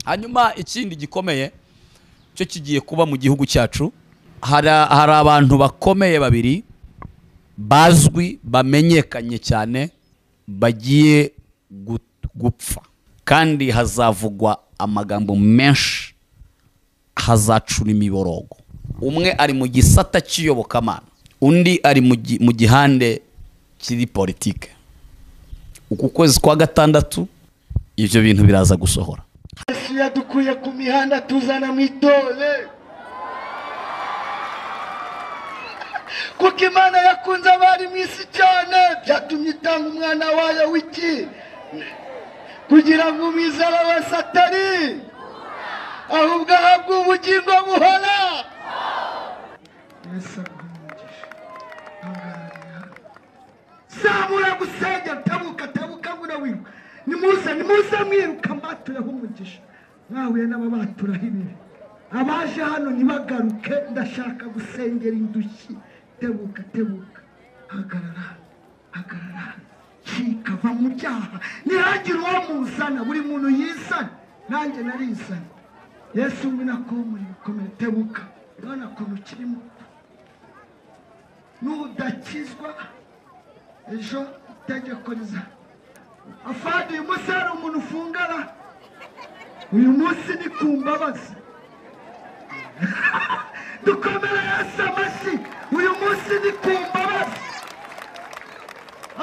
hanyuma ikindi gikomeye cyo kigiye kuba mu gihugu cyacu, hari abantu bakomeye babiri bazwi bamenyekanye cyane bagiye gupfa, kandi hazavugwa amagambo menshi, hazacura imiborogo. Umwe ari mu gisata cy'iyobokamana, undi ari mu gihande kiri politike. Uku kwezi kwa gatandatu ibyo bintu biraza gusohora. Yesu yadukuye ku mihanda tuzana mu itore, kuko Imana yakunze abari mu isi cyane byatumye itanga umwana wayo w'iki, kugira ngo umwizera wese atari ahubwo ahabwe ubugingo buhora. Yesu aguhumugisha. Zamura gusengera, tabuka ngura wiruka. Nimuze mwiruka mbatureho umugisha. Mwahuye n'ababaturaho ibibi. Abaje hano ntibagaruke, ndashaka gusengera indushyi. Tebuka. Hagarara. Cika va mu byaha. Nihagire uwo muzana, buri muntu yisana. Nanjye narisana. Yesu minakomuri bikomeye. Tebuka. Urabona ko ukirimo. Nudakizwa ejo itegeko riza. Afande uyu munsi hari umuntu ufungara. Uyu munsi ni ku mbabazi. Dukomere Yesu amashyi. Uyu munsi ni ku mbabazi.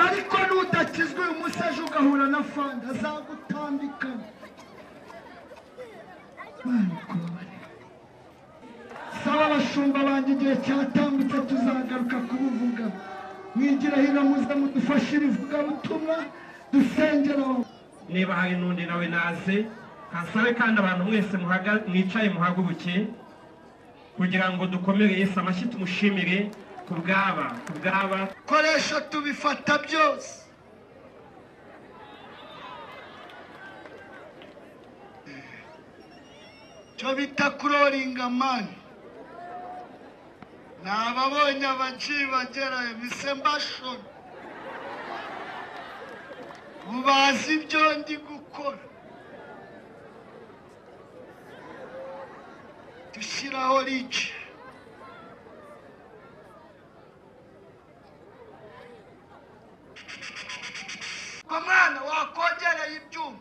Ariko nudakizwa uyu munsi ejo ugahura na Fande azagutambika. Saba abashumba banjye igihe cyatambutse tuzagaruka kubuvuga. Mwigira hino muze mudufashire ivugabutumwa dusengera. Niba hari n'undi nawe naze hasabe, kandi abantu mwese mwicaye muhaguruke kugira ngo dukomere Yesu amashyi tumushimire kubwaba. Koresha tubifata byose. Cyo bita kuroringa mani. Nababonye abacibagerayo bisembashoni. Ubazi ibyo ndi gukora. Dushyiraho rice. Mwana wakongereye ibyuma.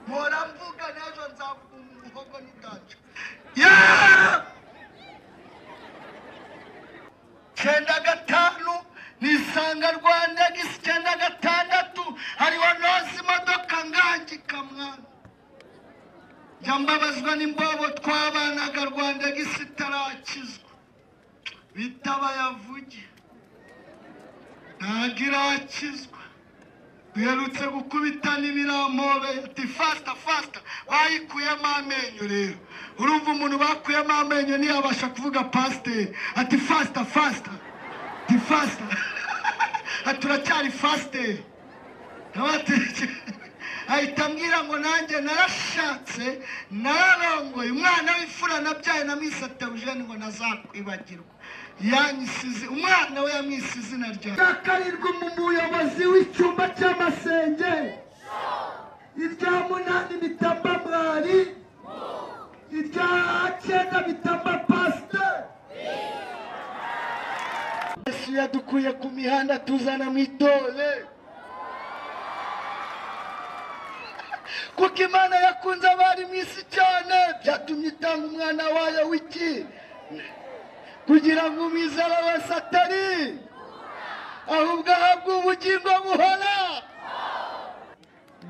Mpora mvuga n'ejo nzavuga umuhogo n'indaca. Cyenda gatanu nisanga Rwanda gisi 96 hariho nozi imodoka ngangika mwana. Yambabazwa n'imbobo twabanaga Rwanda gisi tarakizwa. Bitaba yavuge. Ntagirakizwa. Duherutse gukubita n'ibiramobe ati fasta bayikuyemo amenyo rero. Urumva umuntu bakuyemo amenyo ntiyabasha kuvuga pasteur ati fasta ati fasta aturacyari faster. Ahitambwira ngo nanjye narashatse nararongoye umwana w'ifura nabyaye namwisatuje ngo nazakwibagirwa. Yanyisize umwana we yamwise izina rya Karirwa mu muyobozi w'icyumba cy'amasenge. Irya 8 bitamba mwari. Irya 9 bitamba pastor. Yesu yadukuye ku mihanda tuzana mu itore, kuko Imana yakunze abari mu isi cyane byatumye itanga umwana wayo w'iki, kugira ngo umwizera wese atari ahubwo ahabwe ubugingo buhora.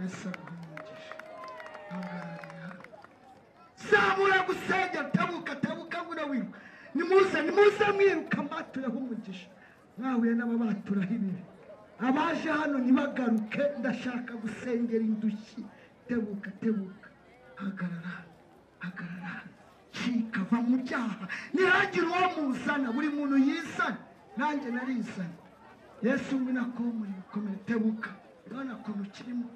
Yesu aguhumugisha. Zamura gusengera, tabuka ngura wiruka. Nimuze mwiruka mbatureho umugisha. Mwahuye n'ababaturaho ibibi. Abaje hano ntibagaruke, ndashaka gusengera indushyi. Tebuka. Hagarara. Cika va mu byaha. Nihagire uwo muzana, buri muntu yisana. Nanjye narisana. Yesu minakomuri bikomeye. Tebuka. Urabona ko ukirimo.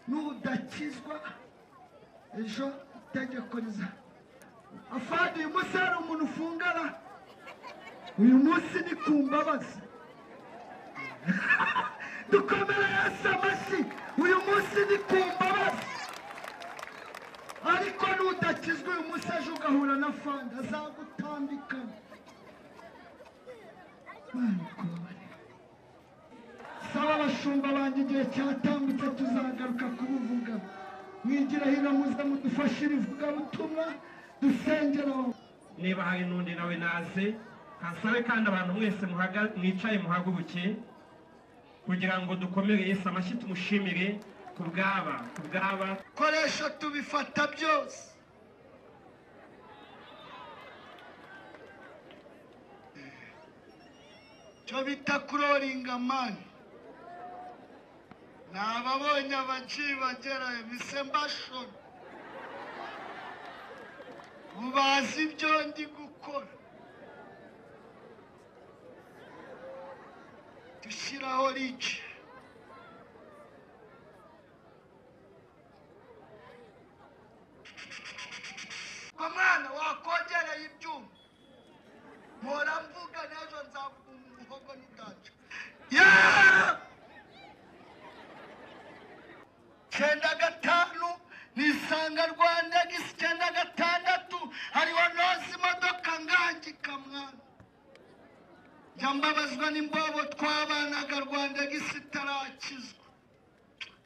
Nudakizwa ejo itegeko riza. Afande uyu munsi hari umuntu ufungara. Uyu munsi ni ku mbabazi. Dukomere Yesu amashyi. Uyu munsi ni ku mbabazi. utambutse ejo ugahura na fanda azagutambikana. Saba abashumba banjye igihe cyatambutse tuzagaruka kubuvuga. Mwigira hino muze mudufashire ivugabutumwa dusengera. Niba hari n'undi nawe naze kasabe kandi abantu mwese mwicaye muhaguruke kugira ngo dukomere Yesu amashyi tumushimire kubwaba koresha tubifata byose. Cyo bita kuroringa mani. Nababonye abacibagera bisembashon. Mubazi ibyo ndi gukora. Dushiraho rici. Komana wakongereye ibyuma. Mpora mvuga n'ejo nzavuga umuhogo n'ubwacu. Cyenda gatanu nisanga Rwanda gisi 96 hariho nozi imodoka ngangika mwana. Jambabazwa n'imbobo twabanaga Rwanda gisi tarakizwa.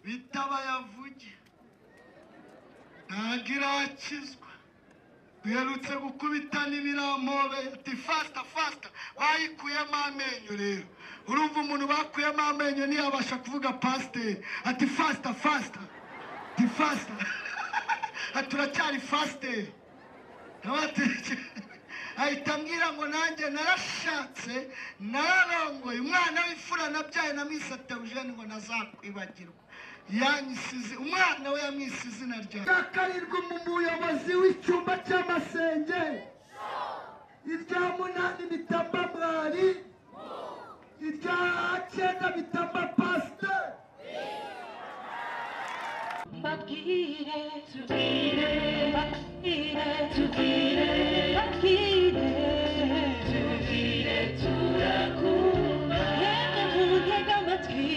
Bitaba yavuge. Nagirakizwa. Duherutse gukubitana ibiramobe ati fasta bayikuyemo amenyo rero. Urumva umuntu bakuyemo amenyo ntiyabasha kuvuga pasteur ati fasta ati fasta aturacyari faster. Ahita ambwira ngo nanjye narashatse nararongoye umwana w'imfura nabyaye namwisate Eugene ngo nazakwibagirwa. Yanyisize umwana we yamwise izina rya Karirwa mu muyobozi w'icyumba cy'amasenge. Irya munani bitamba mwari. Irya cyenda bitamba pastor. Bakire turakumva. Yego mutega amatwi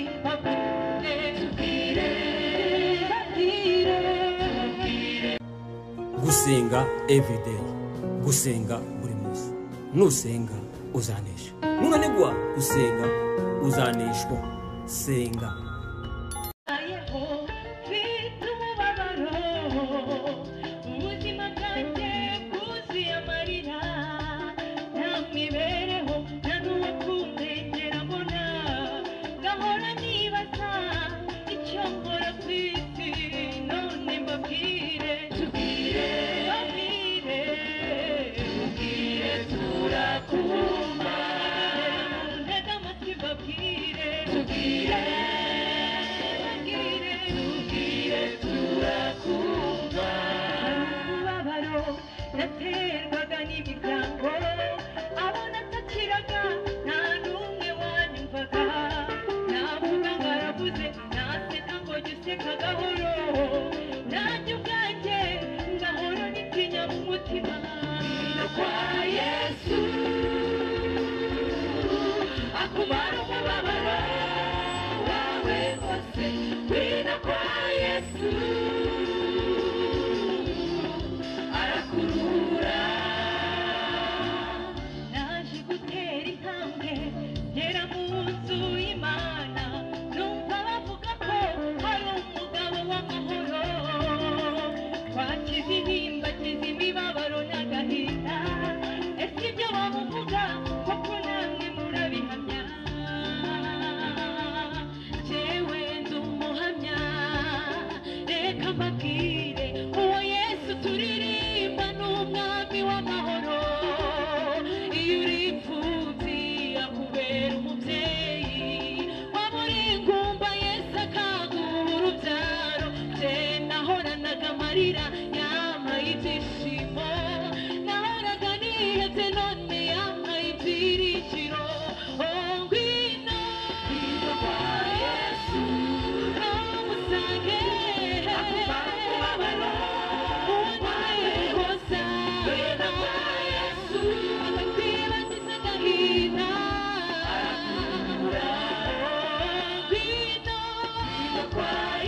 gusenga everyday, gusenga buri munsi. Nusenga uzanesha, nunanigwa gusenga uzaneshwa. Senga.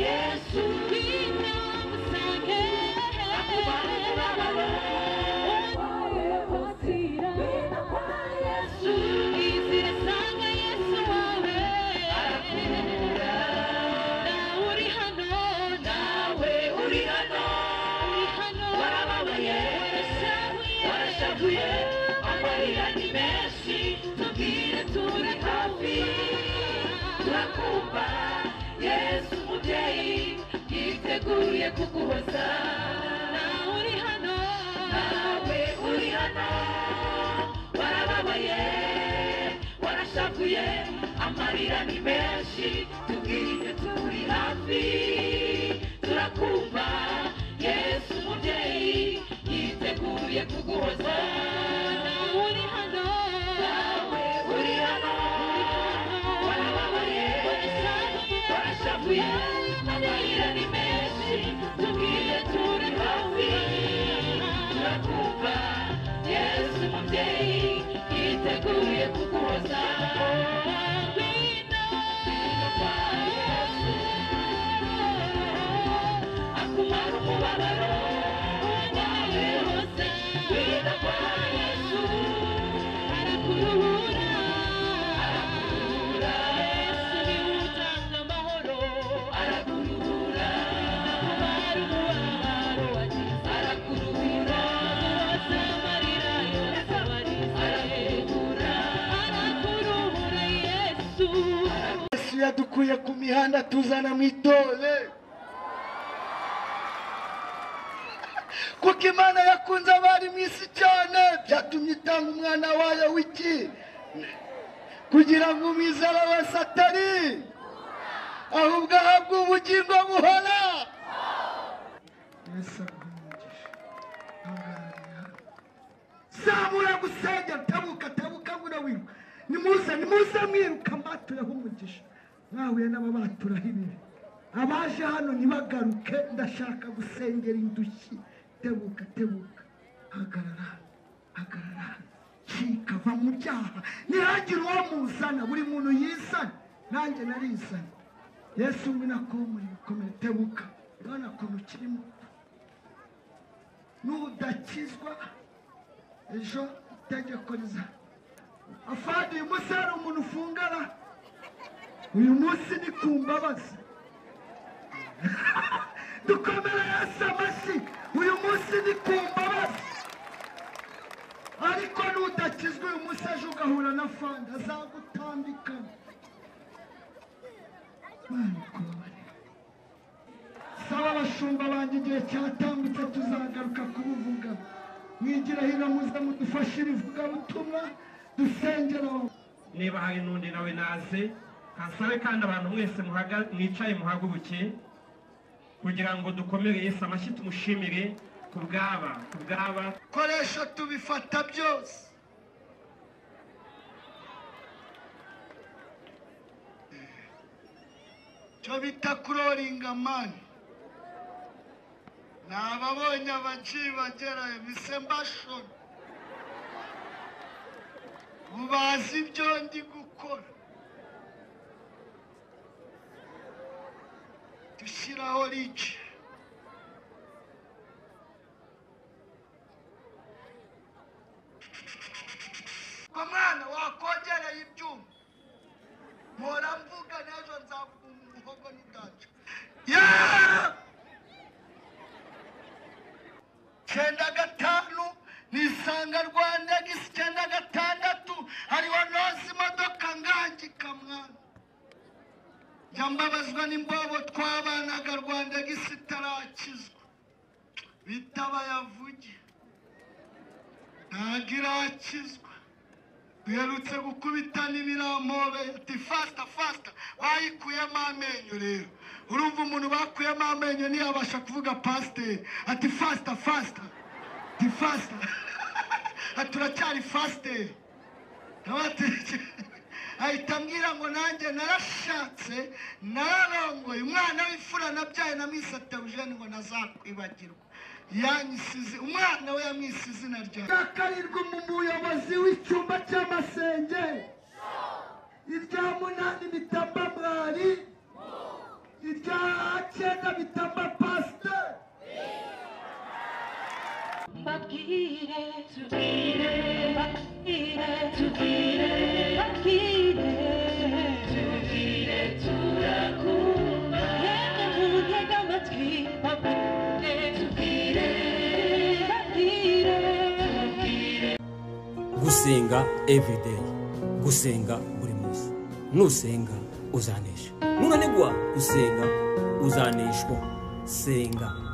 Yes, warashavuye amarira ni menshi tubwire turi hafi turakumva Yesu umubyeyi yiteguye kuguhoza nawe uri hano warababaye warashavuye amarira ni menshi tubwire turi hafi turakumva Yesu umubyeyi yiteguye kuguhoza nawe uri hano warababaye warashavuye amarira ni menshi tubwire turi hafi turakumva Yesu umubyeyi yiteguye kuguhoza akumara umubabaro wawe wose wina kwa Yesu arakuruhura Yesu niwe utanga amahoro arakuruhura akumara umubabaro wagize arakuruhura wose amarira yose abarize arakuruhura Yesu yadukuye ku mihanda tuzana mu itole kuko Imana yakunze abari mu isi cyane byatumye itanga umwana wayo w'iki kugira ngo umwizera wese atari ahubwo ahabwe ubugingo buhora. Yesu aguhumugisha zamura gusengera tabuka ngura wiruka nimuze mwiruka mbatureho umugisha mwahuye n'ababaturaho ibibi abaje hano ntibagaruke ndashaka gusengera indushyi tebuka hagarara cika va mu byaha ntihagire uwo muzana buri muntu yisana nanjye narisana Yesu ngwino akomore bikomere tebuka urabona ukuntu kirimo n'udakizwa ejo itegeko riza afande uyu munsi hari umuntu ufungara uyu munsi ni ku mbabazi dukomere Yesu amashyi uyu munsi ni ku mbabazi ariko n'udakizwa uyu munsi ejo ugahura na fanda azagutambikana saba abashumba banjye igihe cyatambutse tuzagaruka kubuvuga mwigira hino muze mudufashire ivugabutumwa dusengera niba hari n'undi nawe naze hasabe kandi abantu mwese mwicaye muhaguruke kugira ngo dukomere Yesu amashyi tumushimire ku bwaba koresha tubifata byose cyo bita kuroringa mani nababonye abacibagera mise mbashona mubazi ibyo ndi gukora dushyiraho rici mwana wakongereye ibyuma mpora mvuga n'ejo nzavuga umuhogo n'ubwacu cyenda gatanu nisanga Rwanda gisi 96 hariho nozi imodoka ngangika mwana yambabazwa n'imbobo twabanaga Rwanda gisi tarakizwa bitaba yavuge ntagirakizwa duherutse gukubitana ibirampobe ati fasta bayikuyemo amenyo rero urumva umuntu bakuyemo amenyo ntiyabasha kuvuga pasiteri ati fasta turacyari fasiteri ahita ambwira ngo nanjye narashatse nararongoye umwana w'imfura nabyaye namwise Theogene ngo nazakwibagirwa yanyisize umwana we yamwise izina ryawe karindwi mu muyobozi w'icyumba cy'amasenge irya munani bitamba mwari irya cyenda bitamba pasiteri babwire turakumva yemwe muntege amatwi babwire gusenga everyday, gusenga buri munsi. Nusenga uzanesha. Nunanigwa gusenga uzaneshwa. Senga.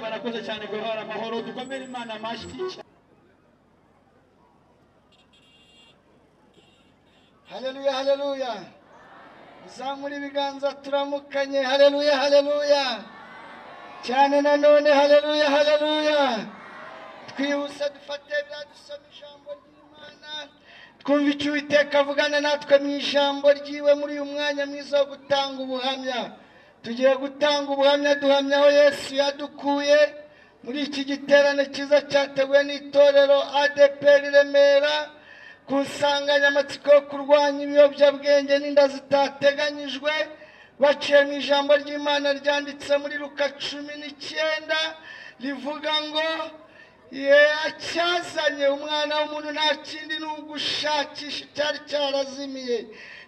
barakoze cyane guhora amahoro dukomere Imana amashyi. Haleluya haleluya. Zamuri ibiganza turamukanye. Haleluya haleluya. Cyane nanone haleluya haleluya. Twihuse dufate byadusoma ijambo ry'Imana. Twumva icyo Uwiteka avugana natwe mu ijambo ryiwe muri uyu mwanya mwiza wo gutanga ubuhamya. Tugiye gutanga ubuhamya duhamya aho Yesu yadukuye muri iki giterane cyiza cyateguwe n'itorero ADPR Remera ku nsanganyamatsiko yo kurwanya ibiyobyabwenge n'inda zitateganyijwe baciye mu ijambo ry'Imana ryanditse muri Luka 19 rivuga ngo cyazanye umwana w'umuntu nta kindi ni ugushakisha icyari cyarazimiye.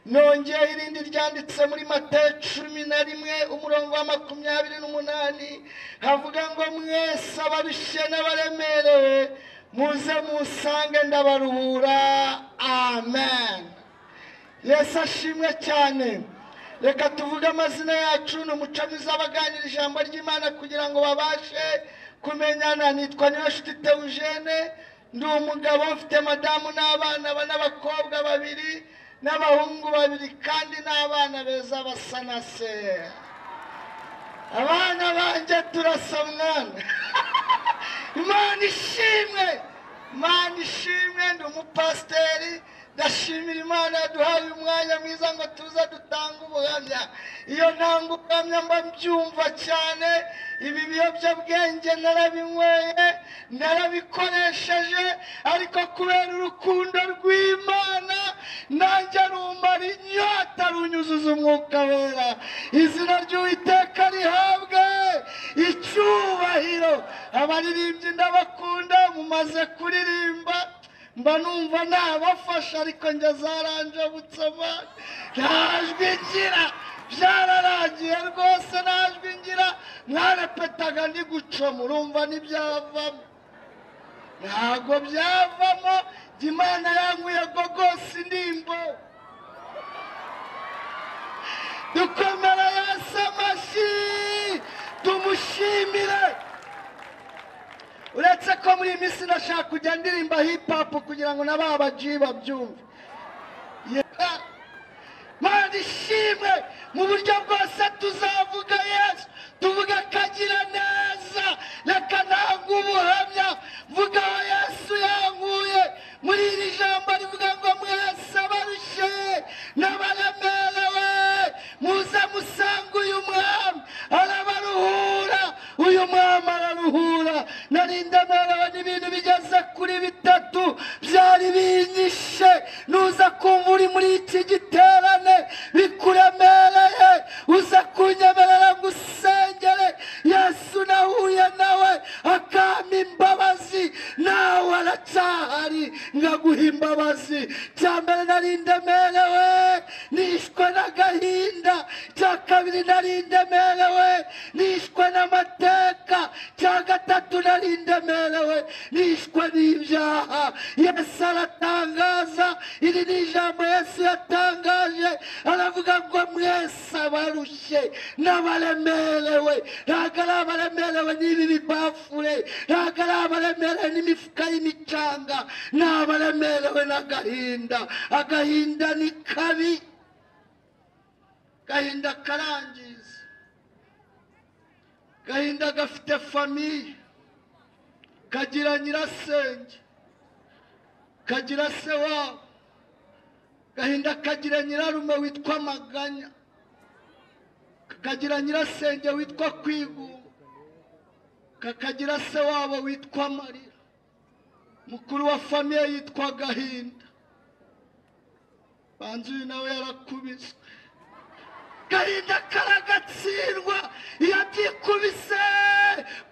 Nongeye irindi ryanditse muri Matayo 11:28 havuga ngo mwese abarushye n'abaremerewe muze musange ndabaruhura. Amen. Yesu ashimwe cyane. Reka tuvuge amazina yacu n'umuco mwiza abaganira ijambo ry'Imana kugira ngo babashe kumenyana. Nitwa Niyonshuti Theogene, ndi umugabo mfite madamu n'abana n'abakobwa 2 n'abahungu 2 kandi n'abana beza basa na se. Abana banje turasa mwana. Imana ishimwe, Imana ishimwe. Ndi umupasiteri, ndashimira Imana yaduhaye umwanya mwiza ngo tuza dutanga ubuhamya. Iyo ntanga ubuhamya mba mbyumva cyane. Ibi biyobyabwenge narabinyweye, narabikoresheje, ariko kubera urukundo rw'Imana nanjye rumara inyota runyuzuza umwuka wera. Izina ry'Uwiteka rihabwe icyubahiro. Abaririmbyi ndabakunda, mumaze kuririmba mba numva nabafasha, ariko njye zaranjabutse amana. Ntajwi ngira, byararangiye rwose, ntajwi ngira. Mwarepetaga ndi guco, murumva ntibyavamo, ntabwo byavamo. Imana yankuye gogose indimbo. Dukomera Yesu amashyi, tumushimire. Uretse ko muri iyi minsi ndashaka kujya ndirimba hip hop kugira ngo n'ababaji babyumve. Mana ishimwe, mu buryo bwose tuzavuga Yesu, tuvuga akagira neza. Reka ntange ubuhamya mvuga aho Yesu yankuye. Muri iri jambo rivuga ngo mwese abarushye n'abaremerewe muze musange uyu mwami arabaruhura. Uyu mwami araruhura. Nari ndemerewe n'ibintu bigeze kuri 3 byari binyishe. Nuza kumva uri muri iki giterane bikuremereye, uza kunyemerera gusengere. Yesu nahuye nawe akampa imbabazi, nawe aracyahari ngaguha imbabazi. Cyambere nari ndemerewe nishwe n'agahinda, cya kabiri nari ndemerewe nishwe n'amateka, cya gatatu nari ndemerewe nishwe n'ibyaha. Yesu aratangaza, iri ni ijambo Yesu yatangaje, aravuga ngo mwese abarushye n'abaremerewe. Ntabwo ari abaremerewe n'ibi bibafure, ntabwo ari abaremerewe n'imifuka y'imicanga, ni abaremerewe n'agahinda. Agahinda ni kabi, agahinda karangiza. Agahinda gafite famiye, kagira nyirasenge, kagira se wabo. Agahinda kagira nyirarume witwa Maganya, kakagira nyirasenge witwa Kwigunga, kakagira se wabo witwa Marira. Mukuru wa famiye yitwa Gahinda. Banzuye nawe yarakubiswe. Gahinda karagatsindwa iyo byikubise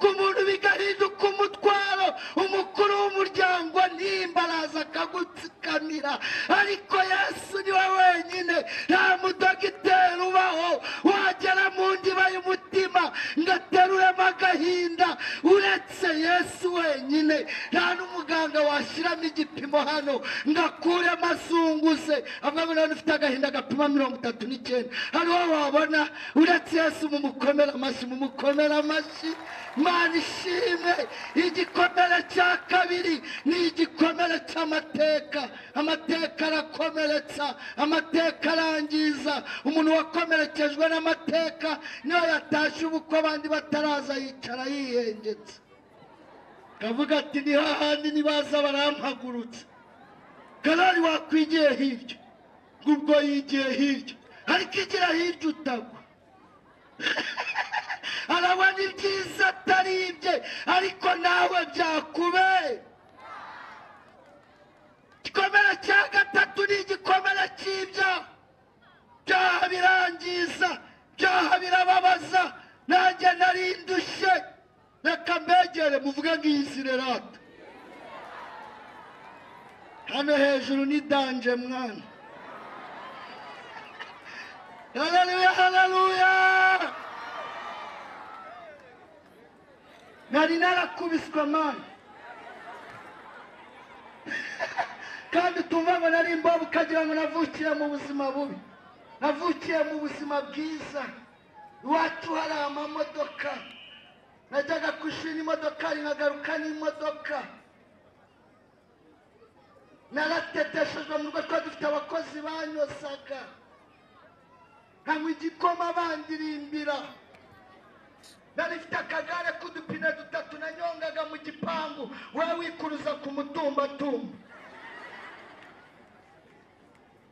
ku muntu bigahinduka umutwaro. Umukuru w'umuryango ntimbaraza akagutsikamira, ariko Yesu niwe wenyine. Nta mudogiteri ubaho wagera mu ndiba y'umutima ngateruremo agahinda uretse Yesu wenyine. Nta n'umuganga washyiramo igipimo hano ngakuremo azunguze avuga ngo nawe ufite agahinda gapima 39. Hariho wabona uretse Yesu. Mumukomera amashyi, mumukomera amashyi. Mana ishimwe. Igikomere cya kabiri ni igikomere cy'amateka. Amateka arakomeretsa, amateka arangiza. Umuntu wakomerekejwe n'amateka niyo yatashye ubukwe abandi bataraza yicara yihengetse, kavuga ati ni hahandi nibaza barampagurutse. Karari wakwigiye hirya, ngubwo yigiye hirya, ariko igira hirya utagwa. Arabona ibyiza atari ibye, ariko nawe byakubeye. Igikomere cya gatatu ni igikomere cy'ibyaha. Byaha birangiza, byaha birababaza. Nanjye nari ndushye, reka mbege mwegere muvuga ngiyisire rata hano hejuru ni danje mwana. Haleluya haleluya. Nari narakubiswe mana kandi tumva ngo nari imbobo ukagira ngo navukiye mu buzima bubi. Navukiye mu buzima bwiza. Iwacu hari amamodoka, najyaga kushira imodoka nkagaruka n'imodoka. Narateteshejwe mu rugo twari dufite abakozi banyosaga nkanywa igikoma bandirimbira. Nari mfite akagare k'udupine dutatu nanyongaga mu gipangu wowe wikuruza ku mutumbatumba.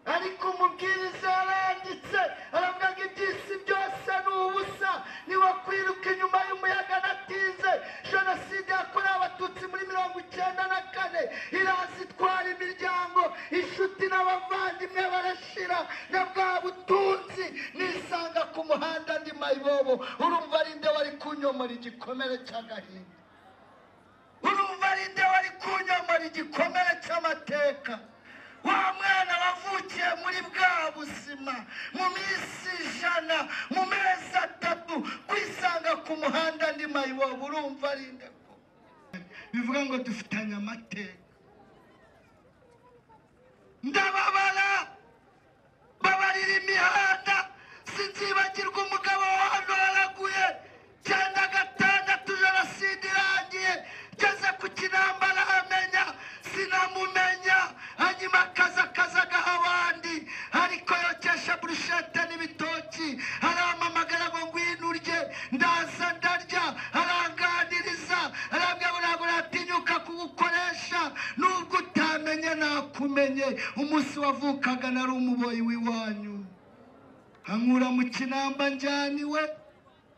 Ariko umubwiriza yaranditse aravuga ngo iby'isi byose ni ubusa, niwo kwiruka inyuma y'umuyaga natinze. Jenoside yakorewe abatutsi muri 1994 iraza itwara imiryango, inshuti n'abavandimwe barashira, na bwa butunzi nisanga ku muhanda ndi mayibobo. Urumva ari nde wari kunyomora igikomere cy'agahinda? Urumva ari nde wari kunyomora igikomere cy'amateka? Wa mwana wavukiye muri bwa buzima mu minsi 100 mu mezi 3 kwisanga ku muhanda ndi mayibobo. Urumva ari nde ko bivuga ngo dufitanye amateka? Ndababara babarira imihanda, sinzibagirwa umugabo wano waraguye 96 Jenoside irangiye. Ngeze ku Kinambara amenya sinamumenya, hanyuma akazaga abandi ariko yokesha burushete n'ibitoki. Arampamagara ngo ngwino urye, ndaza ndarya, aranganiriza arambwira ngo ntabwo natinyuka kugukoresha nubwo utamenye nakumenye. Umunsi wavukaga nari umuboyi w'iwanyu, ankura mu Kinamba njyaniwe,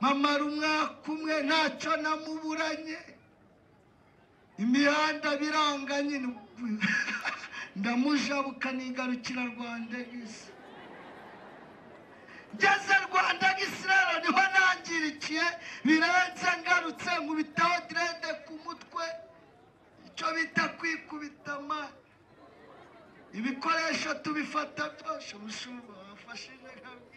mamara umwaka umwe ntacyo namuburanye. Imihanda biranga nyine ndamujabuka nigarukira Rwandegisi. Ngeze Rwandegisi rero niho nangirikiye birenze, ngarutse nkubitaho direde ku mutwe, icyo bita kwikubita amani. Ibikoresho tubifata byose umushuba wafashije nkabi.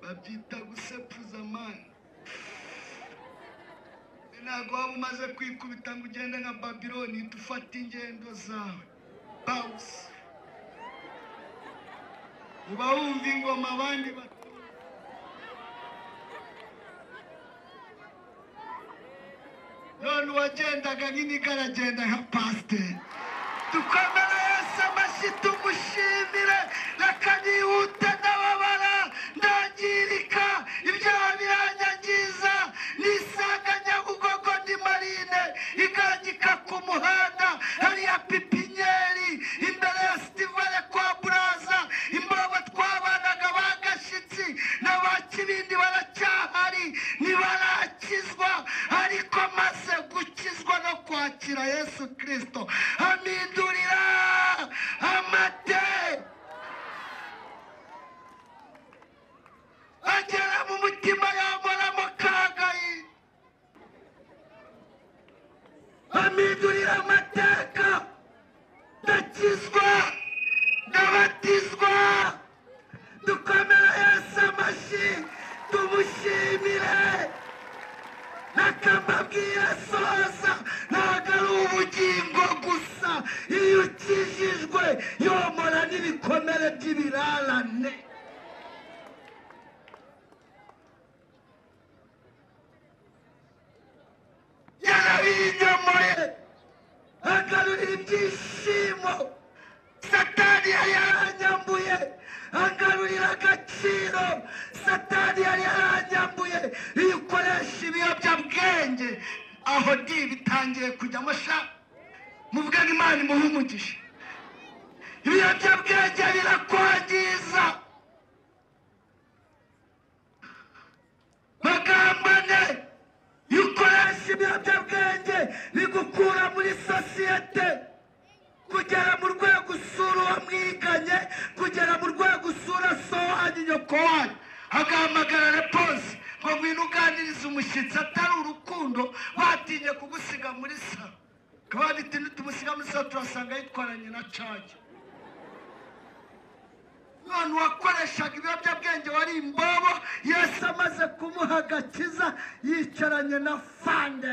Babyita gusepuza amani. Ntabwo waba umaze kwikubita ngo ugende nka Babiloni dufata ingendo zawe pause. Uba wumva ingoma abandi none uwagendaga nk'iniga aragenda nka pasiteri. Dukomere Yesu amashyi tumushimire. Reka nihute ndababara ndangirika, ibyaha biranyangiza, nisanga Nyabugogo ndi Marine igangika ku muhanda hariya pipinyeri imbere ya Stivale kwa Buraza. Imbobo twabanaga bagashyitsi n'abakibindi baracyahari ntibarakizwa, ariko maze gukizwa no kwakira Yesu Kristo amindurira amateka, agera mu mutima yamoramo kagayi, amindurira amateka, ndakizwa ndabatizwa. Dukomere Yesu amashyi tumushimire. Nakamabwira soza ntabwo ari ubugingo gusa, iyo ukijijwe yomora n'ibikomere by'ibirarane. Yarabinyomoye agarurira ibyishimo Satani yari yaranyambuye, agarurira agaciro Satani yari yaranyambuye. Iyo ukoresha ibiyobyabwenge aho bitangiye kujyamo sha muvuga ngo Imana imuhe umugisha. Ibiyobyabwenge birakwangiza. Bagambane, iyo ukoresha ibiyobyabwenge bigukura muri sosiyete. bagahamagara reponse ngo ngwino uganirize umushyitsi atari urukundo batinye kugusiga muri salo kandi tumusiga muri salo turasanga yitwaranye na cage none wakoreshaga ibiyobyabwenge wari imbobo Yesu amaze kumuha agakiza yicaranye na fande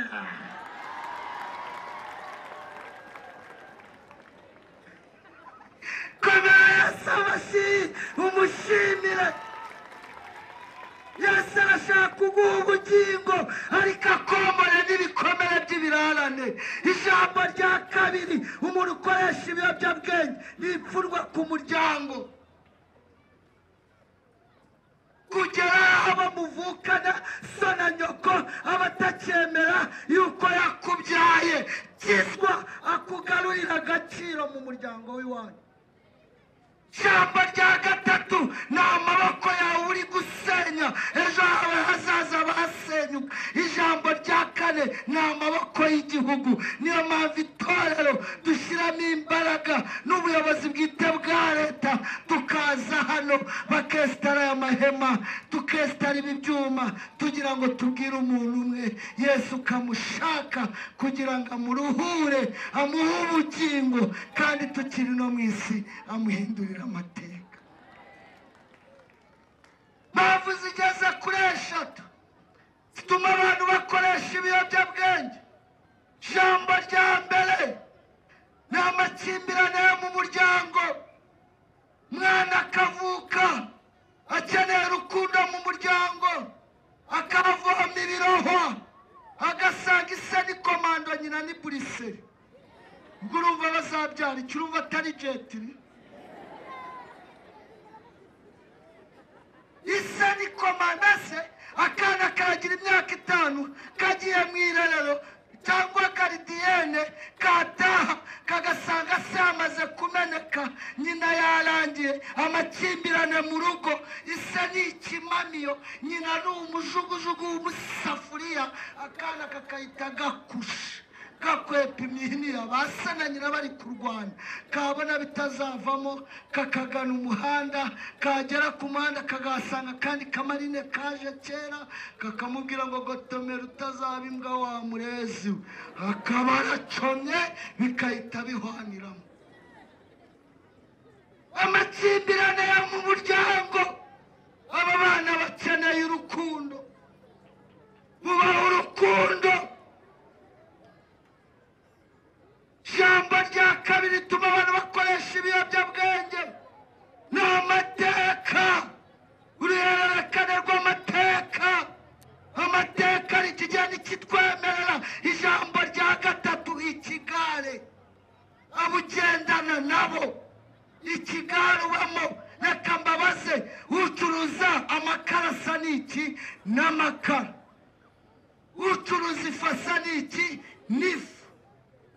komera Yesu amashyi umushimire Yesu arashaka kuguha ubugingo ariko akomora n'ibikomere by'ibirarane ijambo rya kabiri umuntu ukoresha ibiyobyabwenge n'ipfurwa ku muryango kugera aho bamuvukana so na nyoko abatacyemera yuko yakubyaye kiswa akugarurira agaciro mu muryango w'iwanyu ijambo rya gatatu ni amaboko yawe uri gusenya ejo hawe hazaza basenyuka ijambo rya kane ni amaboko y'igihugu niyo mpamvu itorero dushyiramo imbaraga n'ubuyobozi bwite bwa leta tukaza hano bakesitara aya mahema tukesitara ibi byuma tugira ngo tubwire umuntu umwe Yesu ukamushaka kugira ngo amuruhure amuhe ubugingo kandi tukiri no mu isi amuhindurira amateka mpamvu zigeze kuri eshatu zituma abantu bakoresha ibiyobyabwenge ijambo rya mbere ni amakimbirane yo mu muryango mwana akavuka akeneye urukundo mu muryango akavoma ibirohwa agasanga ise ni komando nyina ni buriseri ubwo urumva bazabyara icyo urumva atari jetiri ise ni komanda se akana karagira imyaka 5 kagiye mu irerero cyangwa garidiyene kataha kagasanga se amaze kumeneka nyina yarangiye amakimbirane mu rugo ise ni ikimamiyo nyina ni umujugujugu w'umusafuriya akana kakahita gakusha kakwepa imihini basa na nyina bari kurwana kabona bitazavamo kakagana umuhanda kagera ku muhanda kagasanga kandi kamarine kaje kera kakamubwira ngo gotomera utazaba imbwa wa murezi akaba aracomye bikahita bihwaniramo amakimbirane yo mu muryango aba bana bakeneye urukundo bubaha urukundo ijambo rya kabiri rituma abantu bakoresha ibiyobyabwenge ni amateka uruhererekane rw'amateka amateka ari ikigeni kitwemerera ijambo rya gatatu ikigare abo ugendana nabo ikigare ubamo reka mbabaze ucuruza amakara asa n'iki n'amakara ucuruza ifu asa n'iki n'ifu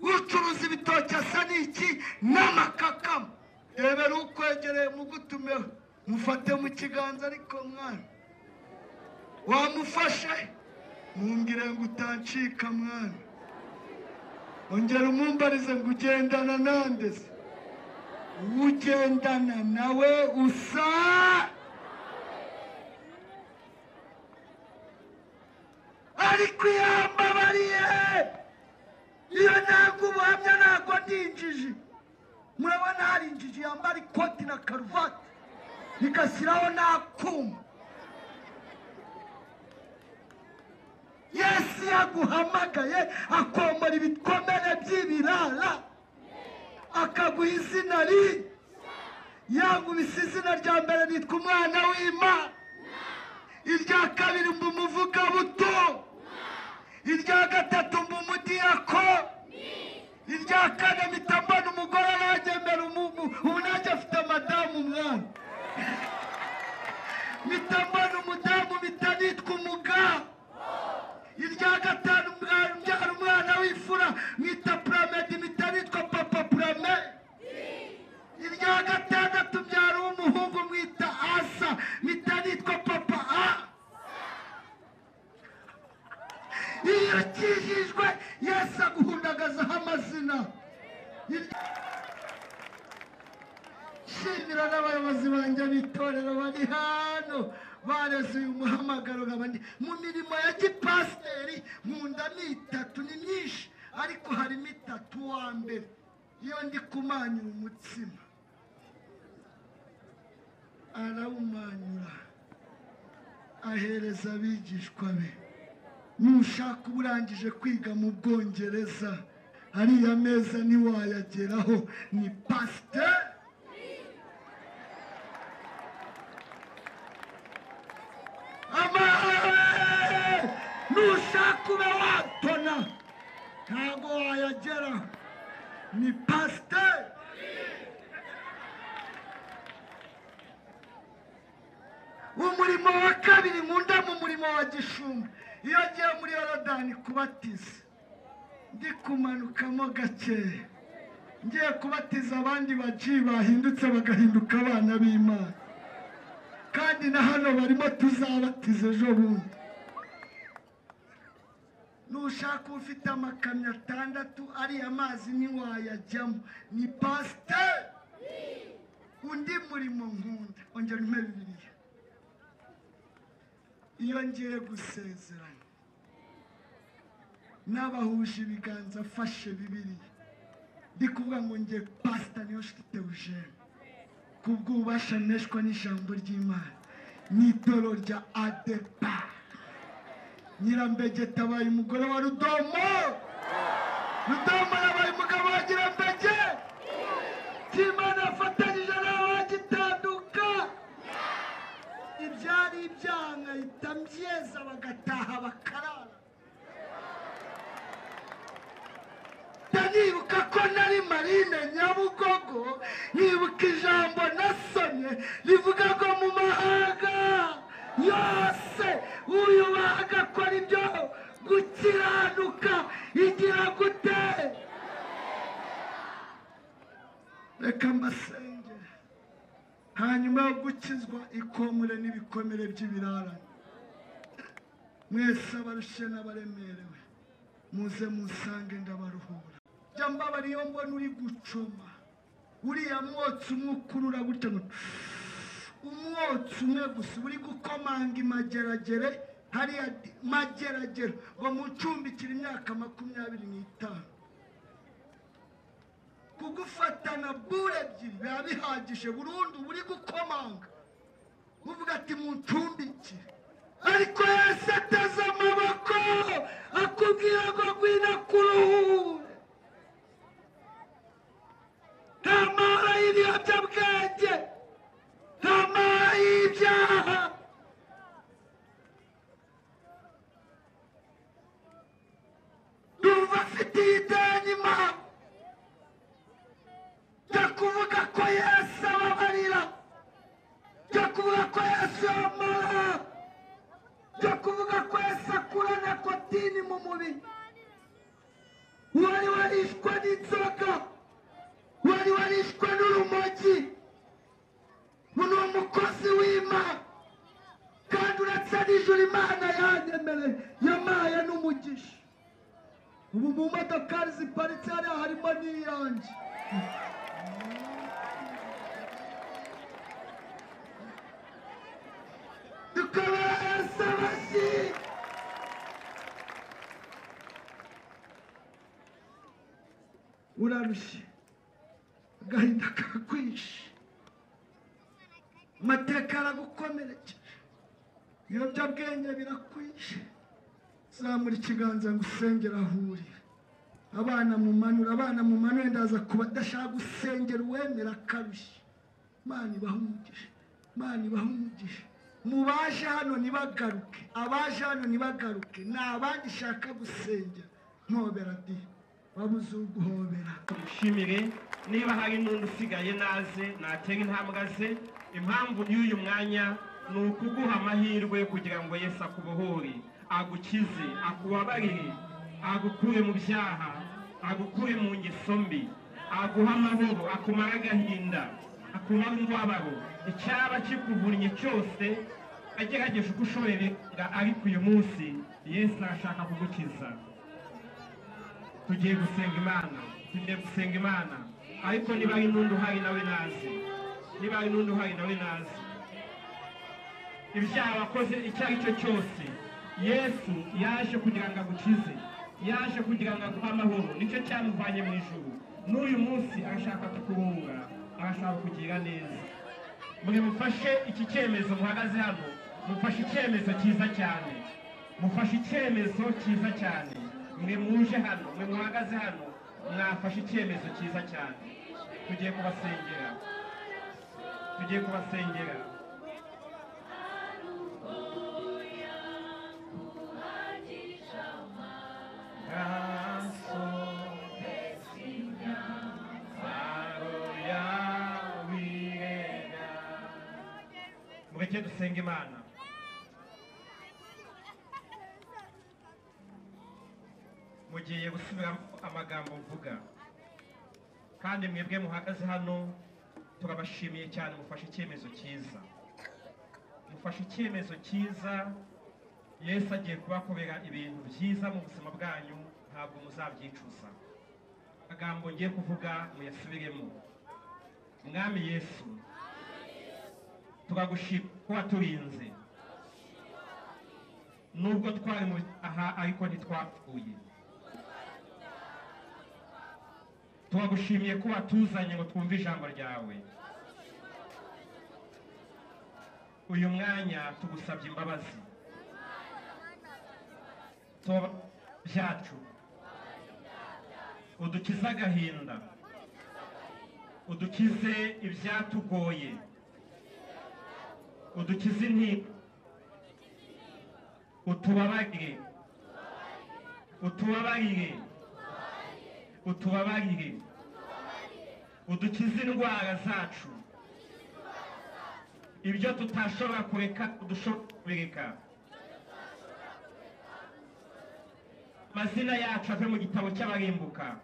ucuruza ibitoki asa n'iki n'amakakama rebera ukwegereye mugutumeho mufate mu kiganza ariko mwana wamufashe mumbwire ngo utancika mwana ongera umumbarize ngo ugendana nande se ugendana nawe usa ariko yambabariye iyo ntabwo ubuhamya ntabwo ndinjiji murabona hari injiji yambara ikoti na karuvati igashyiraho n'akuma Yesu yaguhamagaye akomora ibikomere by'ibirara akaguha izina yagubise izina rya mbere nitwa umwana w'Imana irya kabiri mba umuvugabuto irya gatatu mba umudiyako irya kane mpita mbona umugore aragemera ubu nanjye afite madamu umwana mpita mbona umudamu mpita nitwa umugabo irya gatanu mbyara umwana w'ifura mwita puramedi mpita nitwa papa purame irya gatandatu mbyara w'umuhungu mwita asa mpita nitwa papa a iyo ukijijwe Yesu aguhundagazaho amazina shimira n'abayobozi banjye b'itorero bari hano bareze uyu muhamagaro nk'abandi mu mirimo ya gipasiteri nkunda ni itatu ni myinshi ariko harimo itatu. wa mbere iyo ndi kumanyura umutsima arawumanyura ahereza abigishwa be. nushaka uburangije kwiga mu Bwongereza ariya meza ntiwayageraho ni pasiteri. nushaka ube watona ntabwo wayagera ni pasiteri. umurimo wa kabiri nkunda mu murimo wa gishumba iyo agiye muri Yorodani kubatiza ndi kumanukamo gakeya ngiye kubatiza abandi baji bahindutse bagahinduka abana b'Imana kandi na hano barimo tuzabatiza ejo bundi. nushaka ufite amakamyo 6 ariya mazi ntiwayajyamo ni pasiteri. undi murimo nkunda ongera umpe Bibiliya iyo ngiye gusezerana n'abahuje ibiganza afashe Bibiliya ndi kuvuga ngo ngiye pasita Niyonshuti Theogene kubw'ububasha neshwa n'ijambo ry'Imana n'itoro rya ADEPA. Nyirambegeta abaye umugore wa Rudomo. Rudomo yabaye umugabo wa Nyirambege. Imana afatanyije n'abagitanduka. ibyari ibyanga itambyeza bagataha bakarara. Ndanibuka ko nari Marine Nyabugogo nibuka ijambo nasomye rivuga ngo mu mahanga yose uyubaha akora ibyo gukiranuka igira gute. reka mbasengere hanyuma yo gukizwa ikomure n'ibikomere by'ibirarane. mwese abarushe n'abaremerewe muze musange ndabaruhura. jya mbabara iyo mbona uri gucoma uriya mwotsi umwe ukurura gutya umwotsi umwe gusa uri gukomanga imageragere hariya mageragere ngo mucumbikire imyaka 25 kugufatana bure ebyiri biba bihagije burundu uri gukomanga uvuga ati muncumbikire. ariko Yesu ateze amaboko akubwira ngo ngwino kuruhure. nta mahoro y'ibiyobyabwenge nta mahoro y'ibyaha. ndumva afitiye ideni Imana. jya kuvuga ko Yesu ababarira. jya kuvuga ko Yesu yamara. jya kuvuga ko Yesu akura nikotini mu mubiri. wari warishwe n'inzoga wari warishwe n'urumogi uno umukozi w'Imana kandi uretse n'ijuru Imana yanyemereye yamaye n'umugisha. ubu mu modokari ziparitse hariya harimo n'iyanjye. dukabara Yesu amashyi. urarushye agahinda kakwishe amateka aragukomerekeje ibiyobyabwenge birakwishe. zamura ikiganza ngo usengere aho uri. abana mumanure ndaza kuba adashaka gusengera uwemera akarushye. Imana ibahe umugisha. Imana ibahe umugisha. mubaje hano ntibagaruke. abaje hano ntibagaruke ni abandi shaka gusengera. mpobera di babuze uguhobera. Dushimire niba hari n'undi usigaye naze natera intambwe ze. impamvu y'uyu mwanya ni ukuguha amahirwe kugira ngo Yesu akubohore agukize akubabarire agukure mu byaha agukure mu ngeso mbi aguha amahoro akumara agahinda akumara umubabaro icyaba kikuvunye cyose agerageje uko ushoboye ariko uyu munsi Yesu arashaka kugukiza. tugiye gusenga Imana ariko niba ari n'undi uhari nawe nazi. ibyaha wakoze icyo ari cyo cyose yesu yaje kugira ngo agukize, yaje kugira ngo aguhe amahoro, nicyo cyamuvanye mu ijuru. N'uyu munsi arashaka kukuruhura, arashaka kugira neza. Mwe mufashe iki cyemezo muhagaze hano, mufashe icyemezo cyiza cyane, mufashe icyemezo cyiza cyane. Mwe muje hano, mwe muhagaze hano, mwafashe icyemezo cyiza cyane. Tugiye kubasengera, tugiye kubasengera. Mureke dusenge Imana. Mugiye gusubira amagambo mvuga, kandi mwebwe muhagaze hano turabashimiye cyane. Mufashe icyemezo cyiza, mufashe icyemezo cyiza. Yesu agiye kubakorera ibintu byiza mu buzima bwanyu, ntabwo muzabyicuza. Amagambo ngiye kuvuga muyasubiremo. Mwami Yesu, turagushima ko waturinze, nubwo twari mu aha ariko ntitwapfuye. Turagushimiye ko watuzanye ngo twumve ijambo ryawe. Uyu mwanya tugusabye imbabazi byacu, udukize agahinda, udukize ibyatugoye, udukize intimba, utubabarire, utubabarire, utubabarire, udukize indwara zacu, ibyo tutashobora kureka udushobora kubireka. Amazina yacu ave mu gitabo cy'abarimbuka,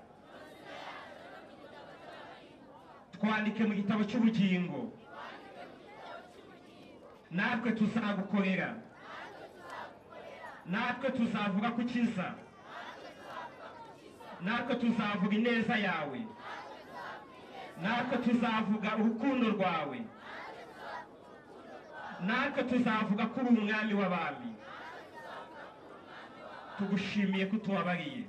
twandike mu gitabo cy'ubugingo. Natwe tuzagukorera, natwe tuzavuga ko ukiza, natwe tuzavuga ineza yawe, natwe tuzavuga urukundo rwawe, natwe tuzavuga ko uri umwami w'abami. Tugushimiye ko utubabariye,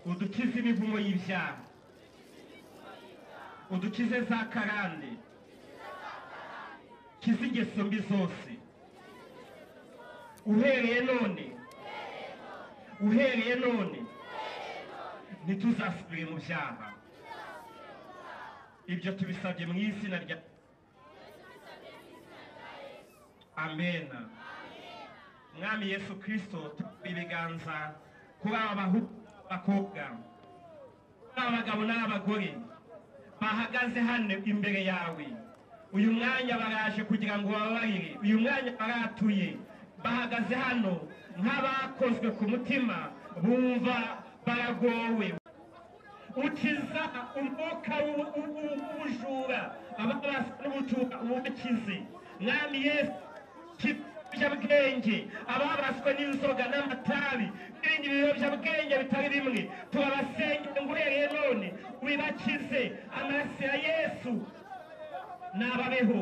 udukize imivumo y'ibyaha, udukize za karande, kize ingeso mbi zose. Uhereye none ntituzasubire mu byaha. Ibyo tubisabye mu izina rya Amen. Mwami Yesu Kristo, ibiganza kuri abakobwa, abagabo n'abagore bahagaze hano imbere yawe. Uyu mwanya baraje kugira ngo bababarire, uyu mwanya baratuye, bahagaze hano nk'abakozwe ku mutima, bumva baragowe. Ukiza umwuka w'ubujura, ababaswe n'ubujura ubukize. Mwami Yesu, ibiyobyabwenge, ababaswe n'inzoga n'amatabi n'ibindi biyobyabwenge bitari bimwe, turabasengera ngo uhereye none wibakize. Amaraso ya Yesu nababeho,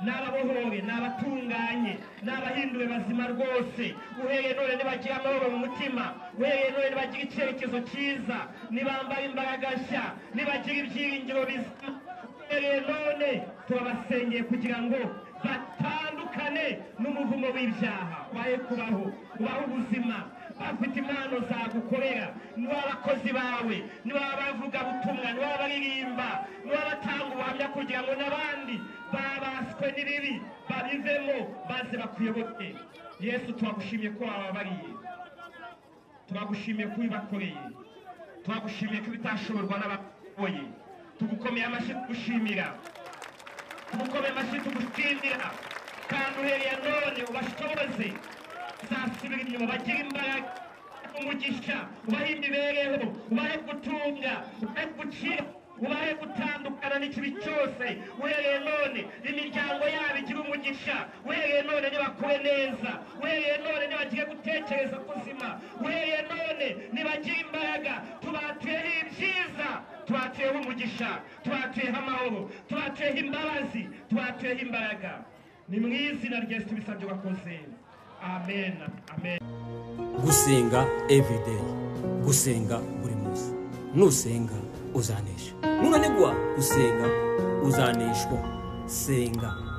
nababohore, nabatunganye, nabahindure bazima rwose. Uhereye none nibagira amahoro mu mutima, uhereye none nibagira icyerekezo cyiza, nibambara imbaraga nshya, nibagira ibyiringiro bizima. Uhereye none turabasengeye kugira ngo batandukane n'umuvumo w'ibyaha, baye kubaho, ubaho ubuzima, bafite impano zagukorera. Niba abakozi bawe, niba abavuga butumwa, niba abaririmba, niba batanga ubuhamya kugira ngo n'abandi babaswe n'ibibi babivemo maze bakuyoboke. Yesu, turagushimiye ko wababariye, turagushimiye ko wibakoreye, turagushimiye ko bitashoborwa n'abakoye. Tugukomeye amashyi tugushimira, tugukomeye amashyi tugushimira, kandi uhereye none ubashoboze uzasubira inyuma, bagira imbaraga, umugisha, ubahe imibereho, ubahe gutunga, ubahe gukira, ubahe gutandukana n'ikibi cyose. Uhereye none imiryango yabo igira umugisha, uhereye none nibakure neza, uhereye none nibagire gutekereza kuzima, uhereye none nibagira imbaraga. Tubatuyeho ibyiza, tubatuyeho umugisha, tubatuyeho amahoro, tubatuyeho imbabazi, tubatuyeho imbaraga. ni mu izina rya Yesu tubisabye wakoze amen amen. gusenga everyday, gusenga buri munsi. Nusenga uzanesha, nunanigwa gusenga uzaneshwa. Senga.